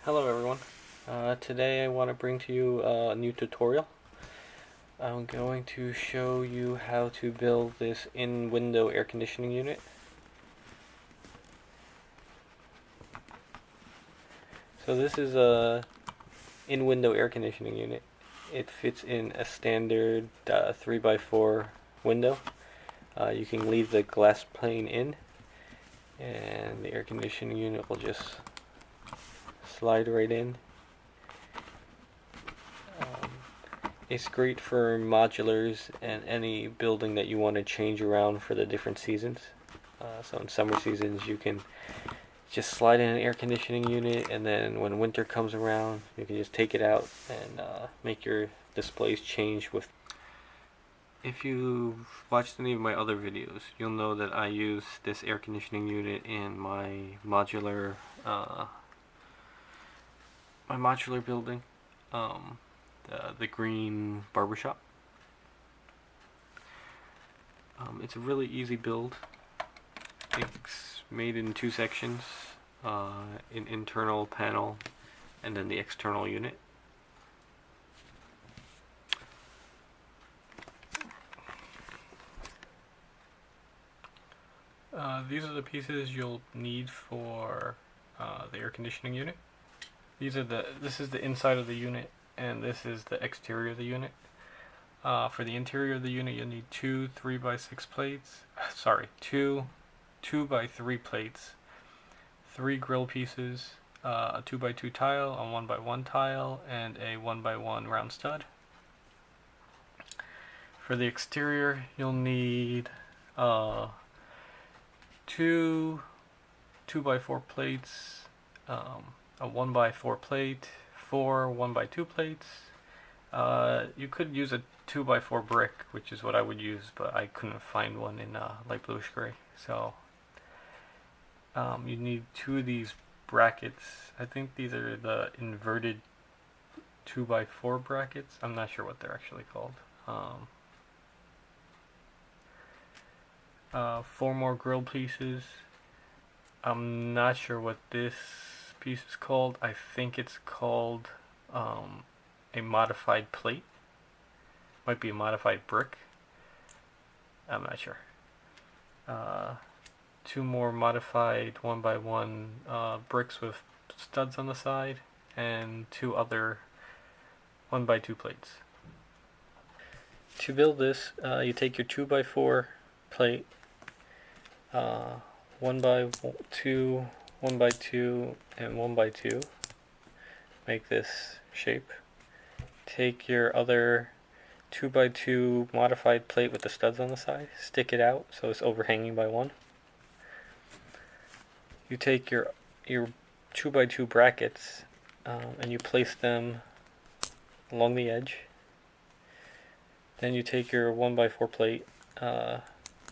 Hello everyone. Today I want to bring to you a new tutorial. I'm going to show you how to build this in-window air conditioning unit. So this is a in-window air conditioning unit. It fits in a standard 3x4 window. You can leave the glass pane in and the air conditioning unit will just slide right in. It's great for modulars and any building that you want to change around for the different seasons. So in summer seasons you can just slide in an air conditioning unit, and then when winter comes around you can just take it out and make your displays change with. If you've watched any of my other videos, you'll know that I use this air conditioning unit in my modular building. The green barbershop. It's a really easy build. It's made in two sections, an internal panel and then the external unit. These are the pieces you'll need for the air conditioning unit. This is the inside of the unit, and this is the exterior of the unit. For the interior of the unit, you'll need two 3x6 plates. Two 2x3 plates, three grill pieces, a 2x2 tile, a 1x1 tile, and a 1x1 round stud. For the exterior, you'll need two 2x4 plates, a 1x4 plate, four 1x2 plates. You could use a 2x4 brick, which is what I would use, but I couldn't find one in light bluish gray. So you need two of these brackets. I think these are the inverted 2x4 brackets. I'm not sure what they're actually called. Four more grill pieces. I'm not sure what this piece is called. I think it's called a modified plate. Might be a modified brick. I'm not sure. Two more modified 1x1 bricks with studs on the side, and two other 1x2 plates. To build this, you take your 2x4 plate, 1x2, 1x2, and 1x2. Make this shape. Take your other 2x2 modified plate with the studs on the side, stick it out so it's overhanging by one. You take your 2x2 brackets and you place them along the edge. Then you take your 1x4 plate,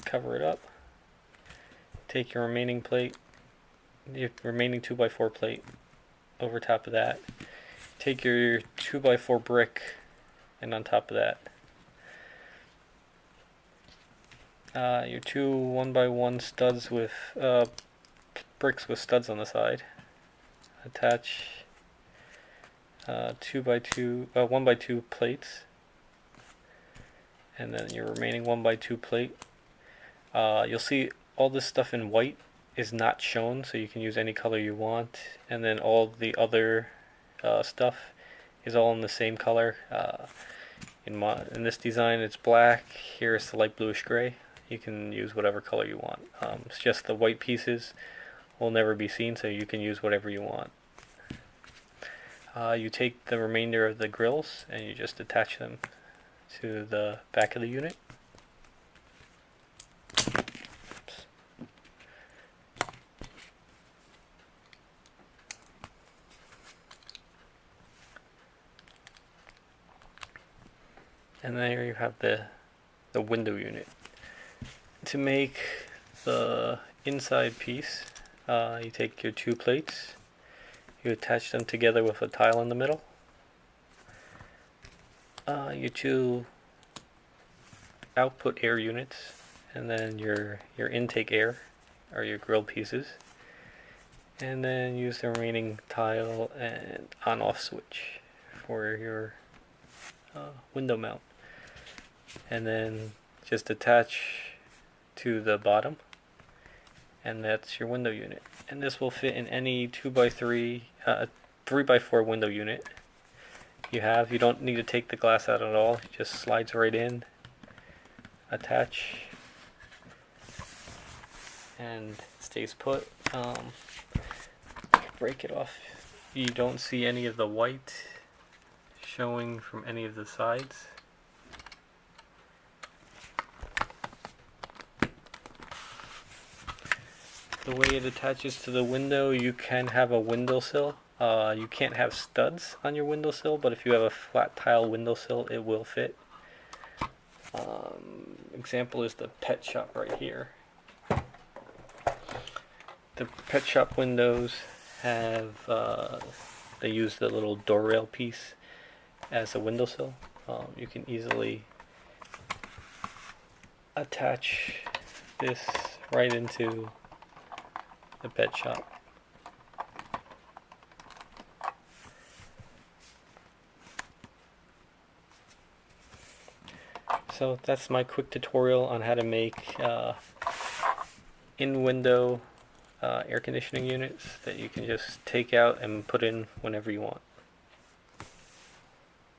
cover it up. Take your remaining plate, your remaining 2x4 plate over top of that. Take your 2x4 brick, and on top of that, your two 1x1 studs with bricks with studs on the side. Attach 1x2 plates, and then your remaining 1x2 plate. You'll see all this stuff in white is not shown, so you can use any color you want, and then all the other stuff is all in the same color. In this design it's black, here it's the light bluish gray. You can use whatever color you want. It's just the white pieces will never be seen, so you can use whatever you want. You take the remainder of the grills and you just attach them to the back of the unit. And there you have the window unit. To make the inside piece, you take your two plates, you attach them together with a tile in the middle. Your two output air units, and then your intake air, or your grill pieces. and then use the remaining tile and on-off switch for your window mount, and then just attach to the bottom, and that's your window unit. And this will fit in any 2x3 3x4 window unit you have. You don't need to take the glass out at all, it just slides right in, attach, and stays put. Break it off. You don't see any of the white showing from any of the sides. The way it attaches to the window, you can have a windowsill. You can't have studs on your windowsill, but if you have a flat tile windowsill, it will fit. Example is the pet shop right here. The pet shop windows have, they use the little door rail piece as a windowsill. You can easily attach this right into the pet shop. So that's my quick tutorial on how to make in-window air conditioning units that you can just take out and put in whenever you want.